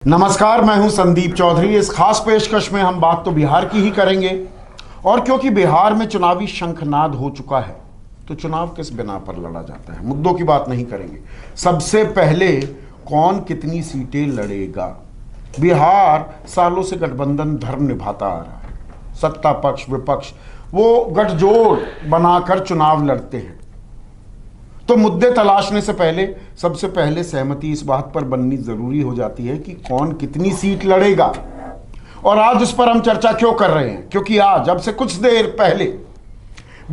नमस्कार, मैं हूं संदीप चौधरी। इस खास पेशकश में हम बात तो बिहार की ही करेंगे, और क्योंकि बिहार में चुनावी शंखनाद हो चुका है तो चुनाव किस बिना पर लड़ा जाता है, मुद्दों की बात नहीं करेंगे। सबसे पहले कौन कितनी सीटें लड़ेगा। बिहार सालों से गठबंधन धर्म निभाता आ रहा है। सत्ता पक्ष विपक्ष वो गठजोड़ बनाकर चुनाव लड़ते हैं। तो मुद्दे तलाशने से पहले सबसे पहले सहमति इस बात पर बननी जरूरी हो जाती है कि कौन कितनी सीट लड़ेगा। और आज इस पर हम चर्चा क्यों कर रहे हैं, क्योंकि आज अब से कुछ देर पहले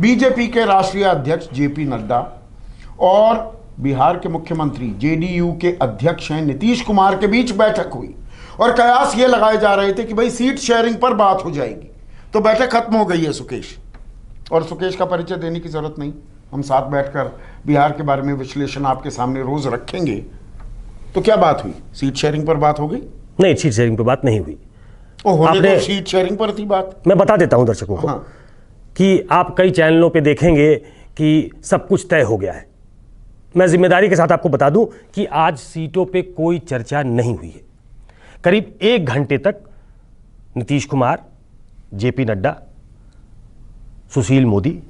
बीजेपी के राष्ट्रीय अध्यक्ष जेपी नड्डा और बिहार के मुख्यमंत्री जेडीयू के अध्यक्ष हैं नीतीश कुमार के बीच बैठक हुई, और कयास ये लगाए जा रहे थे कि भाई सीट शेयरिंग पर बात हो जाएगी। तो बैठक खत्म हो गई है सुकेश, और सुकेश का परिचय देने की जरूरत नहीं, हम साथ बैठकर बिहार के बारे में विश्लेषण आपके सामने रोज रखेंगे। तो क्या बात हुई, सीट शेयरिंग पर बात हो गई? नहीं, सीट शेयरिंग पर बात नहीं हुई। आपने तो सीट शेयरिंग पर थी बात। मैं बता देता हूं दर्शकों को कि आप कई चैनलों पे देखेंगे कि सब कुछ तय हो गया है। मैं जिम्मेदारी के साथ आपको बता दूं कि आज सीटों पे कोई चर्चा नहीं हुई है। करीब 1 घंटे तक नीतीश कुमार, जेपी नड्डा, सुशील मोदी,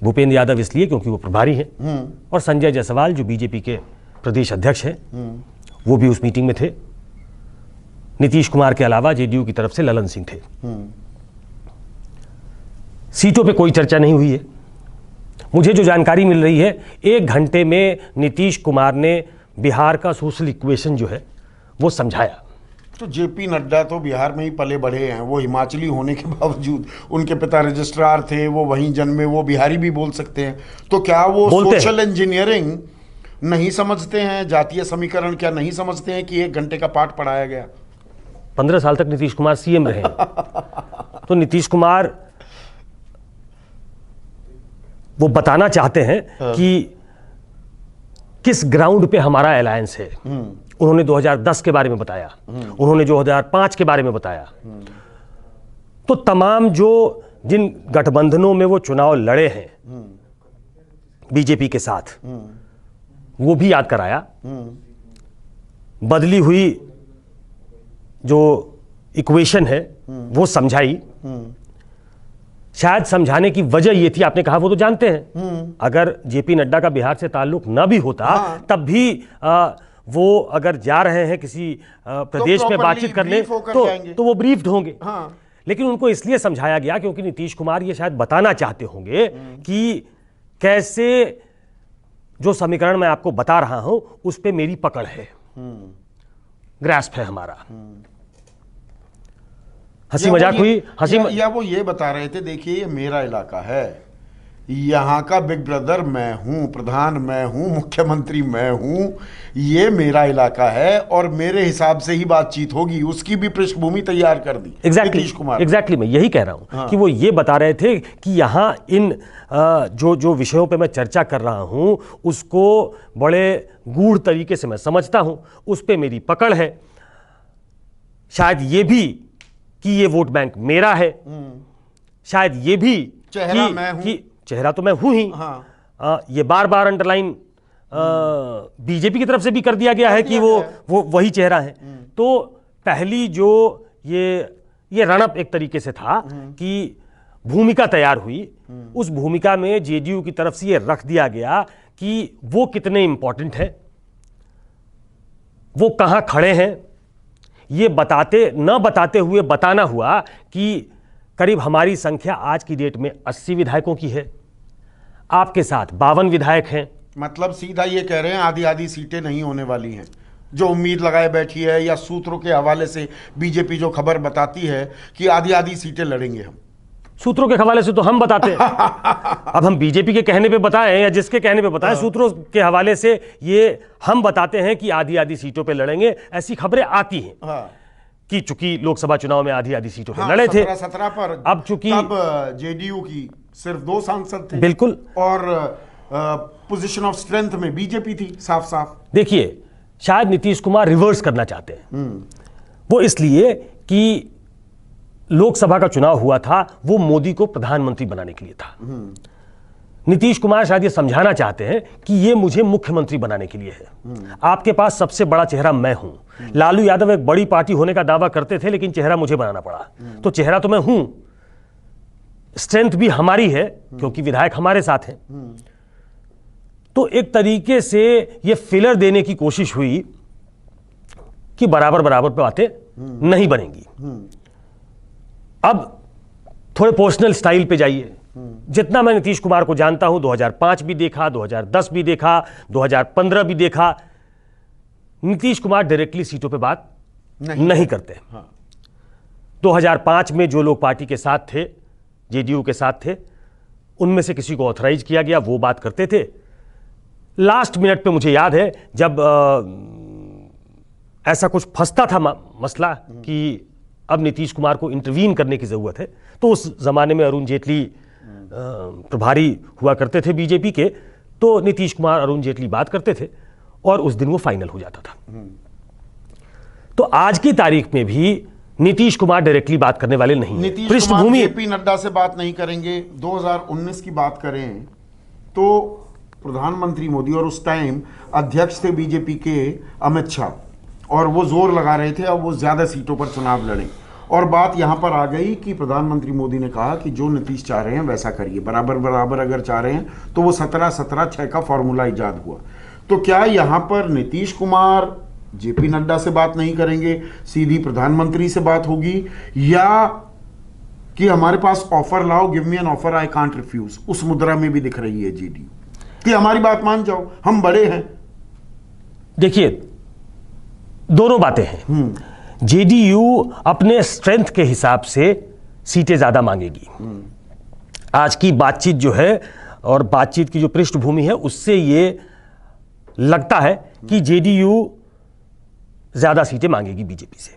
भूपेंद्र यादव इसलिए क्योंकि वो प्रभारी हैं, और संजय जायसवाल जो बीजेपी के प्रदेश अध्यक्ष हैं, वो भी उस मीटिंग में थे। नीतीश कुमार के अलावा जेडीयू की तरफ से ललन सिंह थे। सीटों पे कोई चर्चा नहीं हुई है। मुझे जो जानकारी मिल रही है, 1 घंटे में नीतीश कुमार ने बिहार का सोशल इक्वेशन जो है वो समझाया। तो जेपी नड्डा तो बिहार में ही पले बढ़े हैं, वो हिमाचली होने के बावजूद, उनके पिता रजिस्ट्रार थे, वो वहीं जन्मे, वो बिहारी भी बोल सकते हैं। तो क्या वो सोशल इंजीनियरिंग नहीं समझते हैं, जातीय समीकरण क्या नहीं समझते हैं कि 1 घंटे का पाठ पढ़ाया गया? 15 साल तक नीतीश कुमार सीएम रहे तो नीतीश कुमार वो बताना चाहते हैं कि किस ग्राउंड पे हमारा अलायंस है। उन्होंने 2010 के बारे में बताया, उन्होंने 2005 के बारे में बताया। तो तमाम जिन गठबंधनों में वो चुनाव लड़े हैं बीजेपी के साथ, वो भी याद कराया। बदली हुई जो इक्वेशन है वो समझाई। शायद समझाने की वजह ये थी, आपने कहा वो तो जानते हैं, अगर जेपी नड्डा का बिहार से ताल्लुक न भी होता तब भी वो अगर जा रहे हैं किसी प्रदेश में बातचीत करने तो वो ब्रीफ्ड होंगे। लेकिन उनको इसलिए समझाया गया क्योंकि नीतीश कुमार ये शायद बताना चाहते होंगे कि कैसे जो समीकरण मैं आपको बता रहा हूं उस पे मेरी पकड़ है, ग्रास्प है हमारा। हंसी मजाक हुई, या वो ये बता रहे थे, देखिए ये मेरा इलाका है, यहाँ का बिग ब्रदर मैं हूँ, प्रधान मैं हूँ, मुख्यमंत्री मैं हूँ, ये मेरा इलाका है और मेरे हिसाब से ही बातचीत होगी। उसकी भी पृष्ठभूमि तैयार कर दी नीतीश कुमार। एग्जैक्टली मैं यही कह रहा हूँ कि वो ये बता रहे थे कि यहाँ इन जो विषयों पे मैं चर्चा कर रहा हूँ उसको बड़े गूढ़ तरीके से मैं समझता हूँ, उस पर मेरी पकड़ है। शायद ये भी कि ये वोट बैंक मेरा है, शायद ये भी चेहरा मैं हूं, कि चेहरा तो मैं हूं ही। ये बार बार अंडरलाइन बीजेपी की तरफ से भी कर दिया गया है कि वो वही चेहरा है। तो पहली जो ये रणअप एक तरीके से था कि भूमिका तैयार हुई, उस भूमिका में जेडीयू की तरफ से ये रख दिया गया कि वो कितने इंपॉर्टेंट है, वो कहां खड़े हैं। ये न बताते हुए बताना हुआ कि करीब हमारी संख्या आज की डेट में 80 विधायकों की है, आपके साथ 52 विधायक हैं। मतलब सीधा ये कह रहे हैं आधी आधी सीटें नहीं होने वाली हैं, जो उम्मीद लगाए बैठी है, या सूत्रों के हवाले से बीजेपी जो खबर बताती है कि आधी आधी सीटें लड़ेंगे हम। सूत्रों के हवाले से तो हम बताते हैं अब हम बीजेपी के कहने पे बताएं या जिसके कहने पे बताएं, सूत्रों के हवाले से ये हम बताते हैं कि आधी आधी सीटों पे लड़ेंगे। ऐसी खबरें आती हैं कि चूंकि लोकसभा चुनाव में आधी आधी सीटों पे लड़े थे 17 पर, अब चूंकि जेडीयू की सिर्फ 2 सांसद थे, बिल्कुल, और पोजीशन ऑफ स्ट्रेंथ में बीजेपी थी साफ साफ। देखिए, शायद नीतीश कुमार रिवर्स करना चाहते हैं। वो इसलिए कि लोकसभा का चुनाव हुआ था, वो मोदी को प्रधानमंत्री बनाने के लिए था। नीतीश कुमार शायद ये समझाना चाहते हैं कि ये मुझे मुख्यमंत्री बनाने के लिए है। आपके पास सबसे बड़ा चेहरा मैं हूं। लालू यादव एक बड़ी पार्टी होने का दावा करते थे, लेकिन चेहरा मुझे बनाना पड़ा। तो चेहरा तो मैं हूं, स्ट्रेंथ भी हमारी है क्योंकि विधायक हमारे साथ हैं। तो एक तरीके से ये फिलर देने की कोशिश हुई कि बराबर बराबर पे बातें नहीं बनेंगी। अब थोड़े पर्सनल स्टाइल पे जाइए। जितना मैं नीतीश कुमार को जानता हूं, 2005 भी देखा, 2010 भी देखा, 2015 भी देखा, नीतीश कुमार डायरेक्टली सीटों पे बात नहीं करते। हाँ। 2005 में जो लोग पार्टी के साथ थे, जेडीयू के साथ थे, उनमें से किसी को ऑथराइज किया गया, वो बात करते थे। लास्ट मिनट पे मुझे याद है जब ऐसा कुछ फंसता था मसला कि अब नीतीश कुमार को इंटरवीन करने की जरूरत है, तो उस जमाने में अरुण जेटली प्रभारी हुआ करते थे बीजेपी के, तो नीतीश कुमार अरुण जेटली बात करते थे और उस दिन वो फाइनल हो जाता था। तो आज की तारीख में भी नीतीश कुमार डायरेक्टली बात करने वाले नहीं हैं। नीतीश कुमार जेपी नड्डा से बात नहीं करेंगे। 2019 की बात करें तो प्रधानमंत्री मोदी और उस टाइम अध्यक्ष थे बीजेपी के अमित शाह, और वो जोर लगा रहे थे अब वो ज्यादा सीटों पर चुनाव लड़ें। और बात यहां पर आ गई कि प्रधानमंत्री मोदी ने कहा कि जो नीतीश चाह रहे हैं वैसा करिए, बराबर बराबर अगर चाह रहे हैं तो वो 17-17-6 का फॉर्मूला इजाद हुआ। तो क्या यहां पर नीतीश कुमार जेपी नड्डा से बात नहीं करेंगे, सीधी प्रधानमंत्री से बात होगी, या कि हमारे पास ऑफर लाओ, give me an offer I can't refuse, उस मुद्रा में भी दिख रही है जेडीयू कि हमारी बात मान जाओ, हम बड़े हैं। देखिए, दोनों बातें हैं। जेडीयू अपने स्ट्रेंथ के हिसाब से सीटें ज्यादा मांगेगी। आज की बातचीत जो है और बातचीत की जो पृष्ठभूमि है, उससे ये लगता है कि जेडीयू ज्यादा सीटें मांगेगी, बीजेपी से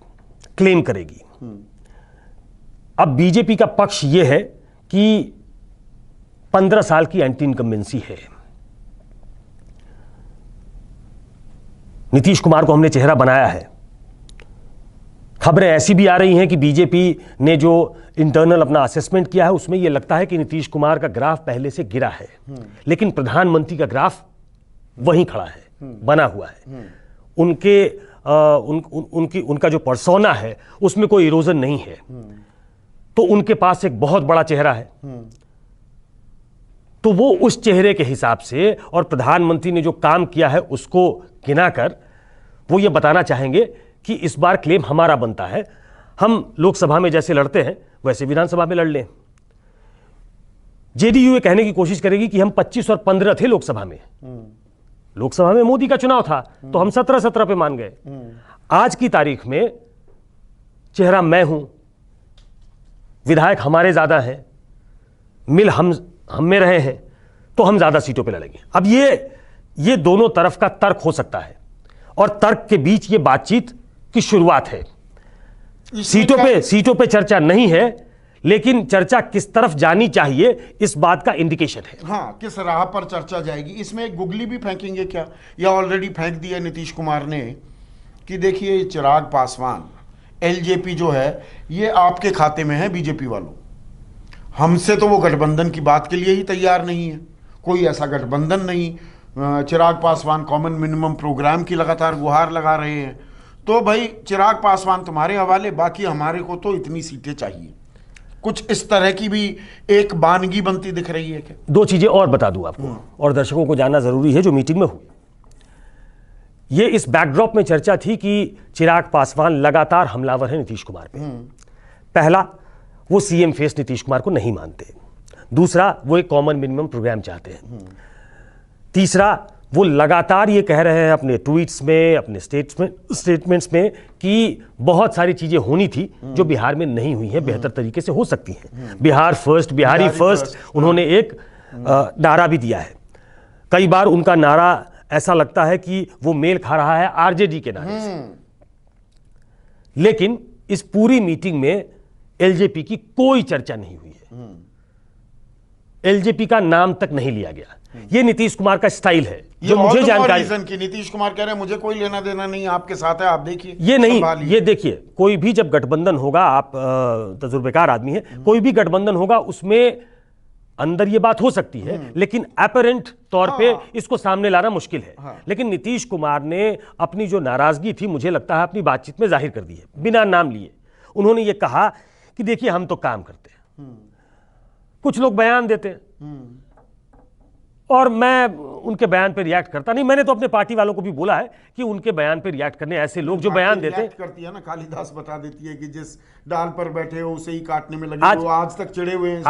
क्लेम करेगी। अब बीजेपी का पक्ष यह है कि 15 साल की एंटी इनकम्बेंसी है। नीतीश कुमार को हमने चेहरा बनाया है। खबरें ऐसी भी आ रही हैं कि बीजेपी ने जो इंटरनल अपना असेसमेंट किया है उसमें यह लगता है कि नीतीश कुमार का ग्राफ पहले से गिरा है, लेकिन प्रधानमंत्री का ग्राफ वहीं खड़ा है, बना हुआ है। उनका जो पर्सोना है उसमें कोई इरोजन नहीं है। तो उनके पास एक बहुत बड़ा चेहरा है, तो वो उस चेहरे के हिसाब से और प्रधानमंत्री ने जो काम किया है उसको गिनाकर वो ये बताना चाहेंगे कि इस बार क्लेम हमारा बनता है। हम लोकसभा में जैसे लड़ते हैं वैसे विधानसभा में लड़ लें। जेडीयू ये कहने की कोशिश करेगी कि हम 25 और 15 थे लोकसभा में। लोकसभा में मोदी का चुनाव था तो हम 17-17 पे मान गए। आज की तारीख में चेहरा मैं हूं, विधायक हमारे ज्यादा हैं, मिल हम में रहे हैं, तो हम ज्यादा सीटों पे लड़ेंगे। अब ये दोनों तरफ का तर्क हो सकता है और तर्क के बीच ये बातचीत की शुरुआत है। सीटों पे चर्चा नहीं है, लेकिन चर्चा किस तरफ जानी चाहिए इस बात का इंडिकेशन है। हाँ, किस राह पर चर्चा जाएगी। इसमें एक गुगली भी फेंकेंगे क्या, या ऑलरेडी फेंक दिया नीतीश कुमार ने कि देखिए चिराग पासवान एलजेपी जो है ये आपके खाते में है बीजेपी वालों, हमसे तो वो गठबंधन की बात के लिए ही तैयार नहीं है, कोई ऐसा गठबंधन नहीं। Chirag Paswan common minimum programme की लगातार गुहार लगा रहे हैं। तो भाई चिराग पासवान तुम्हारे हवाले, बाकी हमारे को तो इतनी सीटें चाहिए। कुछ इस तरह की भी एक बानगी बनती दिख रही है क्या? दो चीजें और बता दूं आपको, और दर्शकों को जानना जरूरी है जो मीटिंग में हुई। ये इस बैकड्रॉप में चर्चा थी कि चिराग पासवान लगातार हमलावर है नीतीश कुमार पे। पहला, वो सीएम फेस नीतीश कुमार को नहीं मानते। दूसरा, वो एक कॉमन मिनिमम प्रोग्राम चाहते हैं। तीसरा, वो लगातार ये कह रहे हैं अपने ट्वीट्स में, अपने स्टेटमेंट्स में कि बहुत सारी चीजें होनी थी जो बिहार में नहीं हुई हैं, बेहतर तरीके से हो सकती हैं। बिहार फर्स्ट, बिहारी फर्स्ट, उन्होंने एक नारा भी दिया है। कई बार उनका नारा ऐसा लगता है कि वो मेल खा रहा है आरजेडी के नारे से। लेकिन इस पूरी मीटिंग में एलजेपी की कोई चर्चा नहीं हुई है। एलजेपी का नाम तक नहीं लिया गया। ये नीतीश कुमार का स्टाइल है जो मुझे जानकारी की नीतीश कुमार कह रहे हैं मुझे कोई लेना देना नहीं, आपके साथ है, आप देखिए। ये नहीं, ये देखिए, कोई भी जब गठबंधन होगा, आप तजुर्बेकार आदमी है, कोई भी गठबंधन होगा उसमें अंदर ये बात हो सकती है, लेकिन अपरेंट तौर पे इसको सामने लाना मुश्किल है। लेकिन नीतीश कुमार ने अपनी जो नाराजगी थी, मुझे लगता है अपनी बातचीत में जाहिर कर दी है, बिना नाम लिए। उन्होंने ये कहा कि देखिए हम तो काम करते हैं, कुछ लोग बयान देते हैं और मैं उनके बयान पे रिएक्ट करता नहीं। मैंने तो अपने पार्टी वालों को भी बोला है कि उनके बयान पे रिएक्ट करने ऐसे लोग जो बयान देते हैं। करती है ना, कालिदास बता देती है कि जिस डाल पर बैठे हो उसे ही काटने में लगे, वो आज तक चिड़े हुए हैं।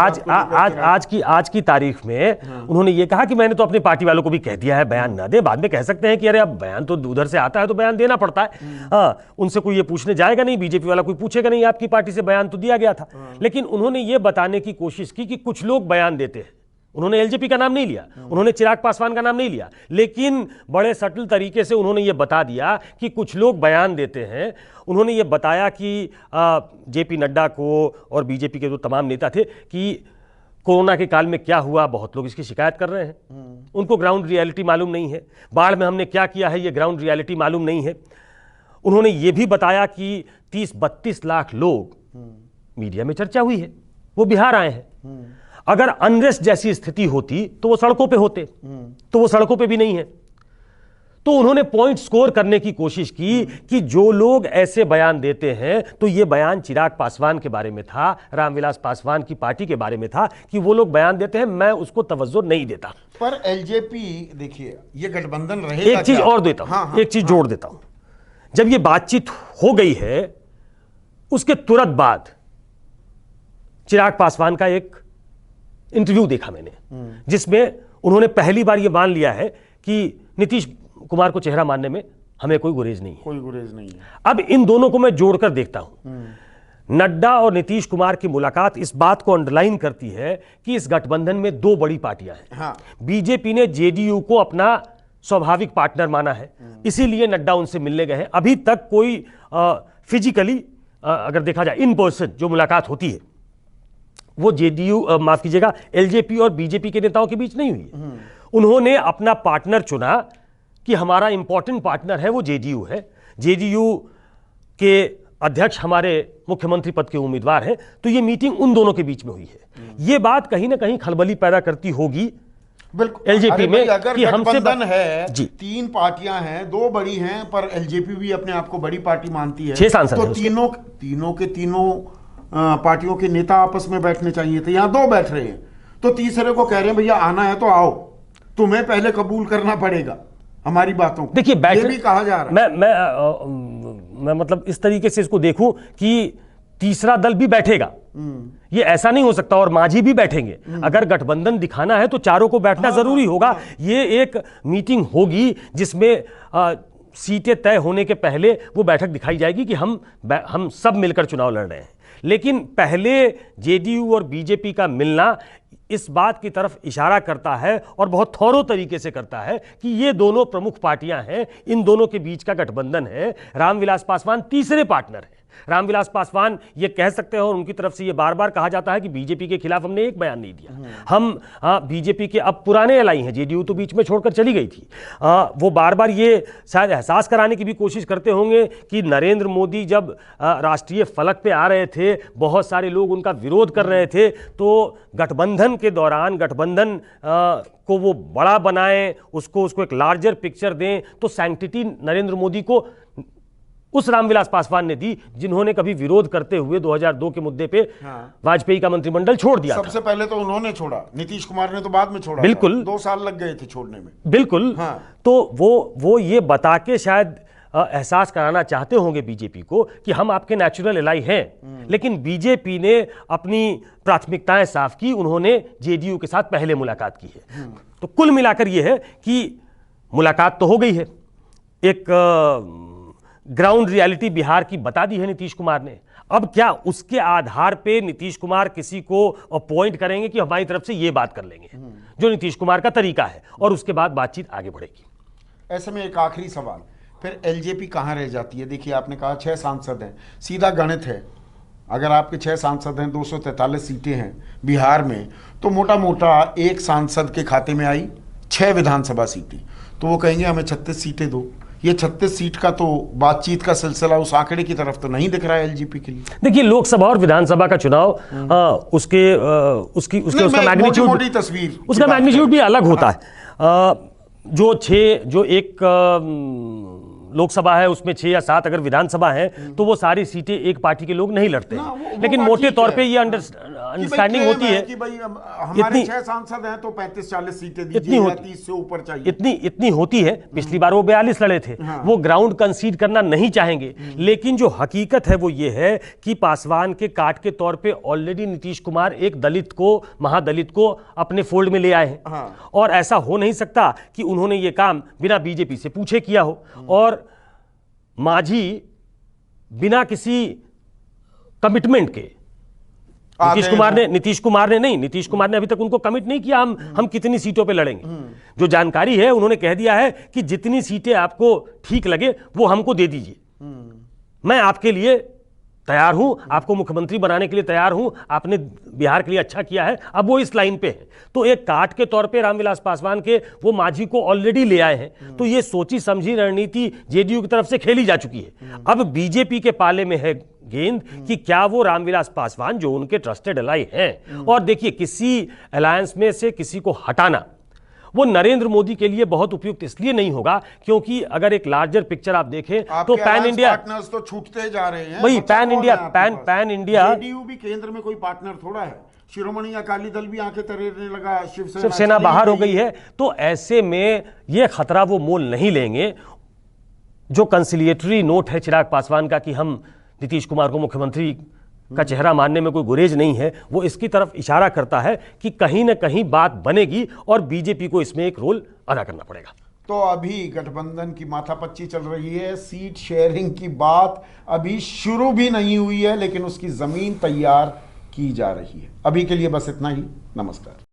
आज की तारीख में उन्होंने ये कहा कि मैंने तो अपने पार्टी वालों को भी कह दिया है बयान ना दे। बाद में कह सकते हैं कि अरे अब बयान तो उधर से आता है तो बयान देना पड़ता है। हाँ, उनसे कोई ये पूछने जाएगा नहीं, बीजेपी वाला कोई पूछेगा नहीं आपकी पार्टी से बयान तो दिया गया था। लेकिन उन्होंने ये बताने की कोशिश की कि कुछ लोग बयान देते हैं। उन्होंने एलजेपी का नाम नहीं लिया, उन्होंने चिराग पासवान का नाम नहीं लिया, लेकिन बड़े सटल तरीके से उन्होंने ये बता दिया कि कुछ लोग बयान देते हैं। उन्होंने ये बताया कि जेपी नड्डा को और बीजेपी के जो तमाम नेता थे कि कोरोना के काल में क्या हुआ, बहुत लोग इसकी शिकायत कर रहे हैं, उनको ग्राउंड रियलिटी मालूम नहीं है। बाढ़ में हमने क्या किया है ये ग्राउंड रियलिटी मालूम नहीं है। उन्होंने ये भी बताया कि 30-32 लाख लोग, मीडिया में चर्चा हुई है, वो बिहार आए हैं। अगर अनरेस्ट जैसी स्थिति होती तो वो सड़कों पे होते, तो वो सड़कों पे भी नहीं है। तो उन्होंने पॉइंट स्कोर करने की कोशिश की कि जो लोग ऐसे बयान देते हैं, तो ये बयान चिराग पासवान के बारे में था, रामविलास पासवान की पार्टी के बारे में था, कि वो लोग बयान देते हैं, मैं उसको तवज्जो नहीं देता। पर एलजेपी, देखिए ये गठबंधन रहेगा। एक चीज और देता हूं, एक चीज जोड़ देता हूं। जब ये बातचीत हो गई है, उसके तुरंत बाद चिराग पासवान का एक इंटरव्यू देखा मैंने, जिसमें उन्होंने पहली बार यह मान लिया है कि नीतीश कुमार को चेहरा मानने में हमें कोई गुरेज नहीं है, कोई गुरेज नहीं है। अब इन दोनों को मैं जोड़कर देखता हूं। नड्डा और नीतीश कुमार की मुलाकात इस बात को अंडरलाइन करती है कि इस गठबंधन में दो बड़ी पार्टियां हैं। हाँ। बीजेपी ने जेडीयू को अपना स्वाभाविक पार्टनर माना है, इसीलिए नड्डा उनसे मिलने गए हैं। अभी तक कोई फिजिकली अगर देखा जाए इन पर्सन जो मुलाकात होती है, वो जेडीयू, माफ कीजिएगा, एलजेपी और बीजेपी के नेताओं के बीच नहीं हुई है। उन्होंने अपना पार्टनर चुना कि हमारा इंपॉर्टेंट पार्टनर है वो जेडीयू है, जेडीयू के अध्यक्ष हमारे मुख्यमंत्री पद के उम्मीदवार हैं। तो ये मीटिंग उन दोनों के बीच में हुई है। ये बात कहीं ना कहीं खलबली पैदा करती होगी बिल्कुल एलजेपी में अगर कि हमसे गठबंधन है जी, 3 पार्टियां हैं, 2 बड़ी हैं, पर एलजेपी भी अपने आप को बड़ी पार्टी मानती है। 6 सांसद तो हैं उसके। तीनों के तीनों पार्टियों के नेता आपस में बैठने चाहिए थे, यहां 2 बैठ रहे हैं, तो तीसरे को कह रहे हैं भैया आना है तो आओ, तुम्हें पहले कबूल करना पड़ेगा हमारी बातों को। देखिए ये भी कहा जा रहा है। मैं मतलब इस तरीके से इसको देखूं कि तीसरा दल भी बैठेगा, ये ऐसा नहीं हो सकता, और मांझी भी बैठेंगे। अगर गठबंधन दिखाना है तो चारों को बैठना जरूरी होगा। ये एक मीटिंग होगी जिसमें सीटें तय होने के पहले वो बैठक दिखाई जाएगी कि हम सब मिलकर चुनाव लड़ रहे हैं। लेकिन पहले जेडीयू और बीजेपी का मिलना इस बात की तरफ इशारा करता है, और बहुत थोरो तरीके से करता है, कि ये दोनों प्रमुख पार्टियां हैं, इन दोनों के बीच का गठबंधन है। रामविलास पासवान तीसरे पार्टनर हैं। रामविलास पासवान ये कह सकते हैं, और उनकी तरफ से ये बार बार कहा जाता है कि बीजेपी के खिलाफ हमने एक बयान नहीं दिया। हम बीजेपी के अब पुराने एलाई हैं, जेडीयू तो बीच में छोड़कर चली गई थी। वो बार बार ये शायद एहसास कराने की भी कोशिश करते होंगे कि नरेंद्र मोदी जब राष्ट्रीय फलक पे आ रहे थे, बहुत सारे लोग उनका विरोध कर रहे थे, तो गठबंधन के दौरान गठबंधन को वो बड़ा बनाएं, उसको एक लार्जर पिक्चर दें। तो सैंक्टिटी नरेंद्र मोदी को उस रामविलास पासवान ने दी जिन्होंने कभी विरोध करते हुए 2002 के मुद्दे पे वाजपेयी का मंत्रिमंडल छोड़ दिया। सबसे पहले तो उन्होंने छोड़ा, नीतीश कुमार ने तो बाद में छोड़ा। बिल्कुल 2 साल लग गए थे छोड़ने में। बिल्कुल। तो वो ये बता के शायद एहसास कराना चाहते होंगे बीजेपी को कि हम आपके नेचुरल एलाई हैं। लेकिन बीजेपी ने अपनी प्राथमिकताएं साफ की, उन्होंने जेडीयू के साथ पहले मुलाकात की है। तो कुल मिलाकर यह है कि मुलाकात तो हो गई है, एक ग्राउंड रियलिटी बिहार की बता दी है नीतीश कुमार ने। अब क्या उसके आधार पे नीतीश कुमार किसी को अपॉइंट करेंगे कि हमारी तरफ से ये बात कर लेंगे, जो नीतीश कुमार का तरीका है, और उसके बाद बातचीत आगे बढ़ेगी। ऐसे में एक आखिरी सवाल, फिर एलजेपी कहां रह जाती है? देखिए आपने कहा 6 सांसद हैं, सीधा गणित है, अगर आपके 6 सांसद हैं, 243 सीटें हैं बिहार में, तो मोटा मोटा एक सांसद के खाते में आई 6 विधानसभा सीटें, तो वो कहेंगे हमें 36 सीटें दो। ये 36 सीट का तो बातचीत का सिलसिला उस आंकड़े की तरफ तो नहीं दिख रहा है एलजेपी के लिए। देखिए, लोकसभा और विधानसभा का चुनाव उसका मैग्नीट्यूड भी अलग होता है। जो एक लोकसभा है उसमें 6 या 7 अगर विधानसभा है तो वो सारी सीटें एक पार्टी के लोग नहीं लड़ते हैं। लेकिन मोटे तौर पे ये अंडरस्टैंडिंग होती है कि भाई हमारे 6 सांसद हैं तो 35-40 सीटें दीजिए या 30 से ऊपर चाहिए। इतनी होती है। पिछली बार वो 42 लड़े थे। वो ग्राउंड कंसीड करना नहीं चाहेंगे। लेकिन जो हकीकत है वो ये है कि पासवान के काट के तौर पे ऑलरेडी नीतीश कुमार एक दलित को, महादलित को अपने फोल्ड में ले आए हैं। और ऐसा हो नहीं सकता कि उन्होंने ये काम बिना बीजेपी से पूछे किया हो। और मांझी बिना किसी कमिटमेंट के नीतीश कुमार ने अभी तक उनको कमिट नहीं किया हम कितनी सीटों पे लड़ेंगे। जो जानकारी है उन्होंने कह दिया है कि जितनी सीटें आपको ठीक लगे वो हमको दे दीजिए, मैं आपके लिए तैयार हूं, आपको मुख्यमंत्री बनाने के लिए तैयार हूं, आपने बिहार के लिए अच्छा किया है। अब वो इस लाइन पे है। तो एक काट के तौर पे रामविलास पासवान के वो मांझी को ऑलरेडी ले आए हैं। तो ये सोची समझी रणनीति जेडीयू की तरफ से खेली जा चुकी है। अब बीजेपी के पाले में है गेंद कि क्या वो रामविलास पासवान जो उनके ट्रस्टेड एलाई हैं, और देखिए किसी अलायंस में से किसी को हटाना वो नरेंद्र मोदी के लिए बहुत उपयुक्त इसलिए नहीं होगा क्योंकि अगर एक लार्जर पिक्चर आप देखें तो पैन इंडिया पार्टनर्स तो छूटते जा रहे हैं। वही पैन इंडिया जेडीयू भी केंद्र में कोई पार्टनर थोड़ा है। शिरोमणि अकाली दल भी आंखें तरेरने लगा, शिवसेना बाहर हो गई है। तो ऐसे में ये खतरा वो मोल नहीं लेंगे। जो कंसिलिएटरी नोट है चिराग पासवान का कि हम नीतीश कुमार को मुख्यमंत्री का चेहरा मानने में कोई गुरेज नहीं है, वो इसकी तरफ इशारा करता है कि कहीं ना कहीं बात बनेगी और बीजेपी को इसमें एक रोल अदा करना पड़ेगा। तो अभी गठबंधन की माथापच्ची चल रही है। सीट शेयरिंग की बात अभी शुरू भी नहीं हुई है, लेकिन उसकी जमीन तैयार की जा रही है। अभी के लिए बस इतना ही। नमस्कार।